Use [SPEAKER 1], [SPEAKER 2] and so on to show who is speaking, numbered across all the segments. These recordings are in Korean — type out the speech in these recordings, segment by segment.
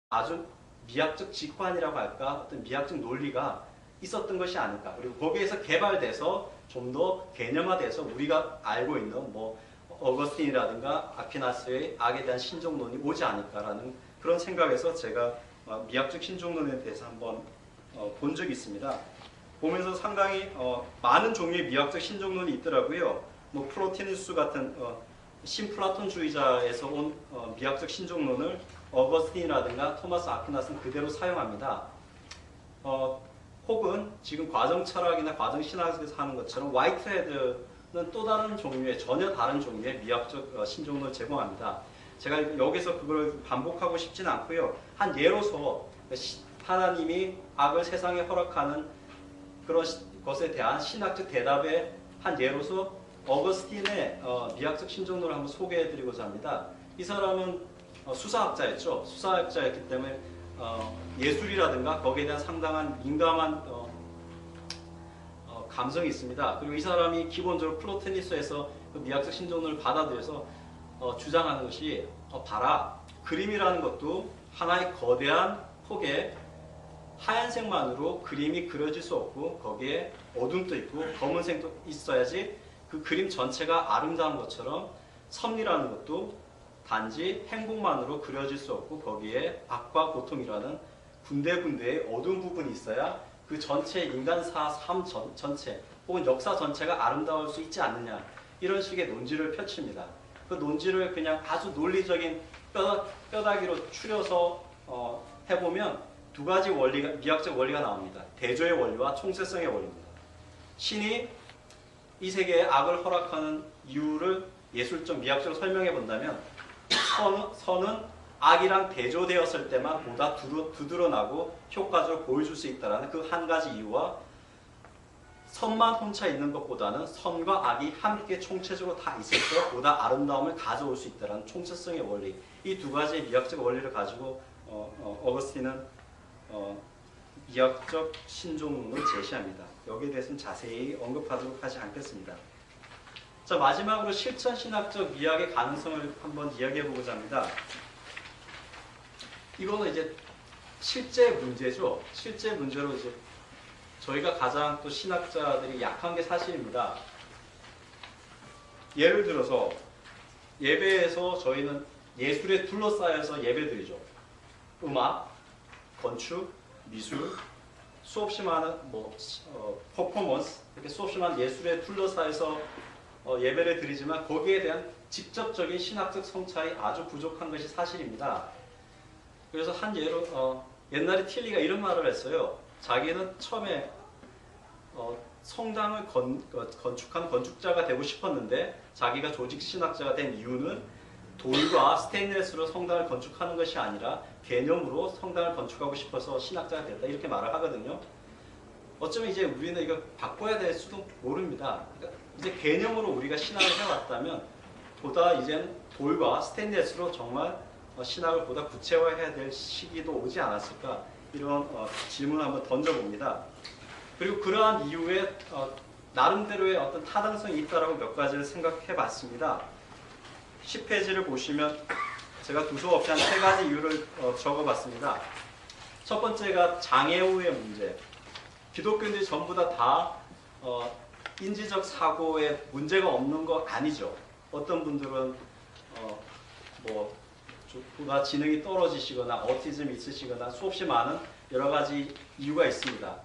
[SPEAKER 1] 아주 미학적 직관이라고 할까, 어떤 미학적 논리가 있었던 것이 아닐까. 그리고 거기에서 개발돼서 좀 더 개념화돼서 우리가 알고 있는 뭐 어거스틴이라든가 아퀴나스의 악에 대한 신종론이 오지 않을까라는 그런 생각에서 제가 미학적 신종론에 대해서 한번 본 적이 있습니다. 보면서 상당히 많은 종류의 미학적 신종론이 있더라고요. 뭐 플로티누스 같은 신플라톤주의자에서 온 미학적 신종론을 어거스틴이라든가 토마스 아퀴나스는 그대로 사용합니다. 혹은 지금 과정철학이나 과정신학에서 하는 것처럼 화이트헤드는 또 다른 종류의, 전혀 다른 종류의 미학적 신종론을 제공합니다. 제가 여기서 그걸 반복하고 싶지는 않고요. 한 예로서 하나님이 악을 세상에 허락하는 그런 것에 대한 신학적 대답의 한 예로서 어거스틴의 미학적 신종론을 한번 소개해드리고자 합니다. 이 사람은 수사학자였죠. 수사학자였기 때문에 예술이라든가 거기에 대한 상당한 민감한 감성이 있습니다. 그리고 이 사람이 기본적으로 플로티누스에서 그 미학적 신종론을 받아들여서 주장하는 것이 봐라, 그림이라는 것도 하나의 거대한 폭에 하얀색만으로 그림이 그려질 수 없고 거기에 어둠도 있고 검은색도 있어야지 그 그림 전체가 아름다운 것처럼 섭리라는 것도 단지 행복만으로 그려질 수 없고 거기에 악과 고통이라는 군데군데의 어두운 부분이 있어야 그 전체 인간사 삶 전체 혹은 역사 전체가 아름다울 수 있지 않느냐, 이런 식의 논지를 펼칩니다. 그 논지를 그냥 아주 논리적인 뼈다귀로 추려서 해보면 두 가지 원리가, 미학적 원리가 나옵니다. 대조의 원리와 총체성의 원리입니다. 신이 이 세계에 악을 허락하는 이유를 예술적 미학적으로 설명해 본다면 선은 악이랑 대조되었을 때만 보다 두드러나고 효과적으로 보여줄 수 있다는 그 한 가지 이유와 선만 혼자 있는 것보다는 선과 악이 함께 총체적으로 다 있을 때 보다 아름다움을 가져올 수 있다는 총체성의 원리, 이 두 가지의 미학적 원리를 가지고 어거스틴은 미학적 신종론을 제시합니다. 여기에 대해서는 자세히 언급하도록 하지 않겠습니다. 자, 마지막으로 실천신학적 미학의 가능성을 한번 이야기해보고자 합니다. 이거는 이제 실제 문제죠. 실제 문제로 이제 저희가 가장 또 신학자들이 약한 게 사실입니다. 예를 들어서 예배에서 저희는 예술에 둘러싸여서 예배드리죠. 음악, 건축, 미술, 수없이 많은 퍼포먼스, 이렇게 수없이 많은 예술에 둘러싸여서 예배를 드리지만 거기에 대한 직접적인 신학적 성찰이 아주 부족한 것이 사실입니다. 그래서 한 예로 옛날에 틸리가 이런 말을 했어요. 자기는 처음에 성당을 건축한 건축자가 되고 싶었는데 자기가 조직 신학자가 된 이유는 돌과 스테인레스로 성당을 건축하는 것이 아니라 개념으로 성당을 건축하고 싶어서 신학자가 됐다, 이렇게 말을 하거든요. 어쩌면 이제 우리는 이거 바꿔야 될 수도 모릅니다. 그러니까 이제 개념으로 우리가 신학을 해왔다면 보다 이제는 돌과 스테인레스로 정말 신학을 보다 구체화해야 될 시기도 오지 않았을까, 이런 질문을 한번 던져봅니다. 그리고 그러한 이유에 나름대로의 어떤 타당성이 있다라고 몇 가지를 생각해 봤습니다. 10페이지를 보시면 제가 두서 없이 한 3가지 이유를 적어봤습니다. 첫 번째가 장애 후의 문제. 기독교인들이 전부 다 인지적 사고에 문제가 없는 거 아니죠. 어떤 분들은 보다 지능이 떨어지시거나 어티즘이 있으시거나 수없이 많은 여러 가지 이유가 있습니다.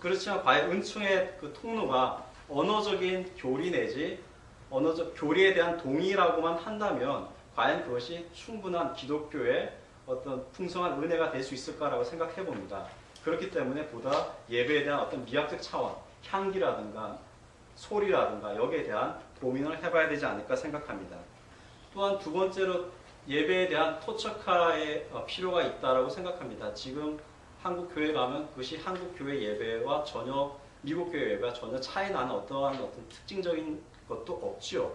[SPEAKER 1] 그렇지만 과연 은총의 그 통로가 언어적인 교리 내지 언어적 교리에 대한 동의라고만 한다면 과연 그것이 충분한 기독교의 어떤 풍성한 은혜가 될 수 있을까라고 생각해 봅니다. 그렇기 때문에 보다 예배에 대한 어떤 미학적 차원, 향기라든가 소리라든가 여기에 대한 고민을 해봐야 되지 않을까 생각합니다. 또한 두 번째로 예배에 대한 토착화의 필요가 있다고 생각합니다. 지금 한국 교회 가면 그것이 한국 교회 예배와 전혀 미국 교회 예배와 전혀 차이 나는 어떤 특징적인 것도 없지요.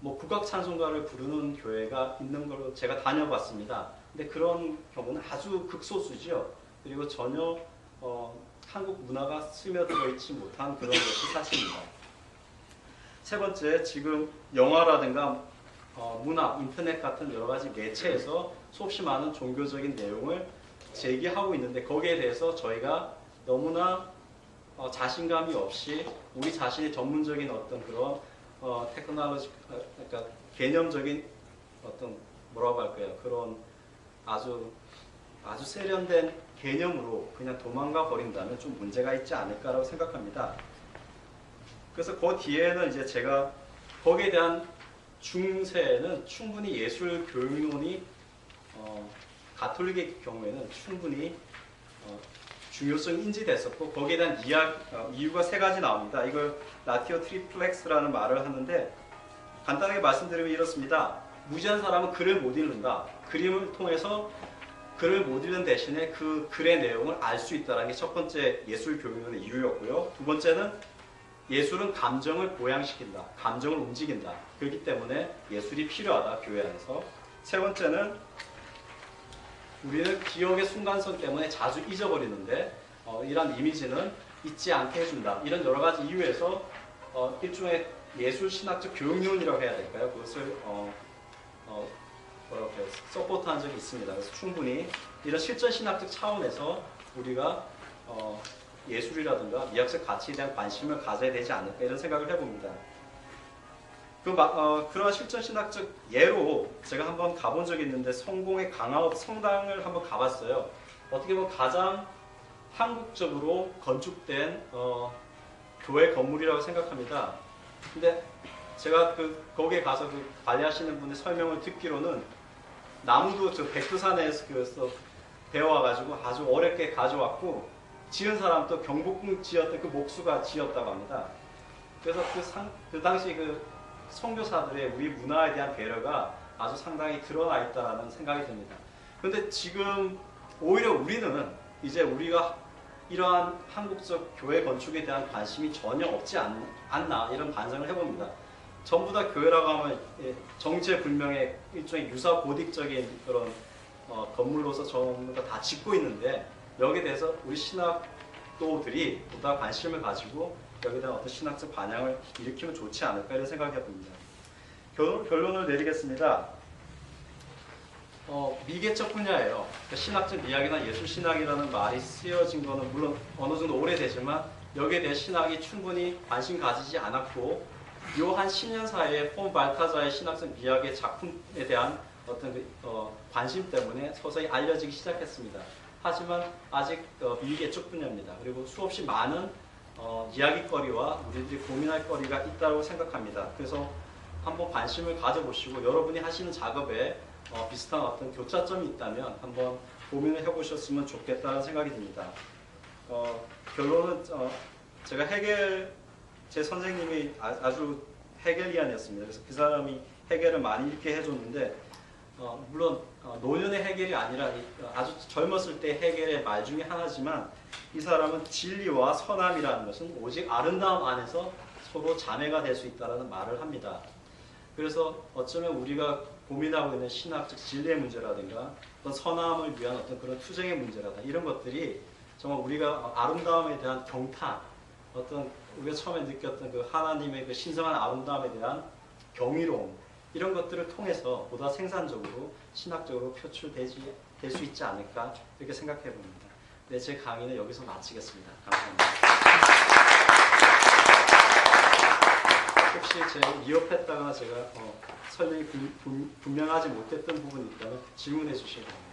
[SPEAKER 1] 국악 찬송가를 부르는 교회가 있는 걸로 제가 다녀봤습니다. 근데 그런 경우는 아주 극소수지요. 그리고 전혀 한국 문화가 스며들어 있지 못한 그런 것이 사실입니다. 세 번째, 지금 영화라든가 문화, 인터넷 같은 여러 가지 매체에서 수없이 많은 종교적인 내용을 제기하고 있는데 거기에 대해서 저희가 너무나 자신감이 없이 우리 자신의 전문적인 어떤 그런 테크놀로지 그러니까 개념적인 어떤 뭐라고 할까요? 그런 아주 세련된 개념으로 그냥 도망가 버린다면 좀 문제가 있지 않을까라고 생각합니다. 그래서 그 뒤에는 이제 제가 거기에 대한 중세에는 충분히 예술 교육론이 가톨릭의 경우에는 충분히 중요성이 인지됐었고 거기에 대한 이유가 세 가지 나옵니다. 이걸 라티오 트리플렉스라는 말을 하는데 간단하게 말씀드리면 이렇습니다. 무지한 사람은 글을 못 읽는다. 그림을 통해서 글을 못 읽는 대신에 그 글의 내용을 알 수 있다는 게 첫 번째 예술 교육론의 이유였고요. 두 번째는 예술은 감정을 보양시킨다. 감정을 움직인다. 그렇기 때문에 예술이 필요하다. 교회 안에서. 세 번째는 우리는 기억의 순간성 때문에 자주 잊어버리는데 이런 이미지는 잊지 않게 해준다. 이런 여러 가지 이유에서 일종의 예술 신학적 교육론이라고 해야 될까요? 그것을 서포트한 적이 있습니다. 그래서 충분히 이런 실전 신학적 차원에서 우리가 예술이라든가 미학적 가치에 대한 관심을 가져야 되지 않을까 이런 생각을 해봅니다. 그런 실전 신학적 예로 제가 한번 가본 적이 있는데 성공의 강화읍 성당을 한번 가봤어요. 어떻게 보면 가장 한국적으로 건축된 교회 건물이라고 생각합니다. 근데 제가 거기에 가서 관리하시는 분의 설명을 듣기로는 나무도 저 백두산에서 배워와가지고 아주 어렵게 가져왔고 지은 사람도 경복궁 지었던 그 목수가 지었다고 합니다. 그래서 그 당시 선교사들의 우리 문화에 대한 배려가 아주 상당히 드러나 있다는 생각이 듭니다. 그런데 지금 오히려 우리는 이제 우리가 이러한 한국적 교회 건축에 대한 관심이 전혀 없지 않나 이런 반성을 해봅니다. 전부 다 교회라고 하면 정체불명의 일종의 유사고딕적인 그런 건물로서 전부 다 짓고 있는데 여기에 대해서 우리 신학도들이 보다 관심을 가지고 여기에 대한 어떤 신학적 반향을 일으키면 좋지 않을까 이런 생각을 해봅니다. 결론을 내리겠습니다. 미개척 분야예요. 그러니까 신학적 미학이나 예술신학이라는 말이 쓰여진 거는 물론 어느 정도 오래되지만 여기에 대해 신학이 충분히 관심 가지지 않았고 요 한 10년 사이에 폰 발타자의 신학적 미학의 작품에 대한 어떤 관심 때문에 서서히 알려지기 시작했습니다. 하지만 아직 미개척 분야입니다. 그리고 수없이 많은 이야기거리와 우리들이 고민할 거리가 있다고 생각합니다. 그래서 한번 관심을 가져보시고 여러분이 하시는 작업에 비슷한 어떤 교차점이 있다면 한번 고민을 해보셨으면 좋겠다는 생각이 듭니다. 결론은 제가 제 선생님이 아주 헤겔리안이었습니다. 그래서 그 사람이 헤겔을 많이 읽게 해줬는데 물론 노년의 헤겔이 아니라 아주 젊었을 때 헤겔의 말 중에 하나지만 이 사람은 진리와 선함이라는 것은 오직 아름다움 안에서 서로 자매가 될 수 있다는 말을 합니다. 그래서 어쩌면 우리가 고민하고 있는 신학적 진리의 문제라든가 어떤 선함을 위한 어떤 그런 투쟁의 문제라든가 이런 것들이 정말 우리가 아름다움에 대한 경탄 어떤 우리가 처음에 느꼈던 그 하나님의 그 신성한 아름다움에 대한 경이로움 이런 것들을 통해서 보다 생산적으로 신학적으로 표출될 수 있지 않을까 이렇게 생각해 봅니다. 네, 제 강의는 여기서 마치겠습니다. 감사합니다. 혹시 제가 미흡했다거나 제가 설명이 분명하지 못했던 부분이 있다면 질문해 주시기 바랍니다.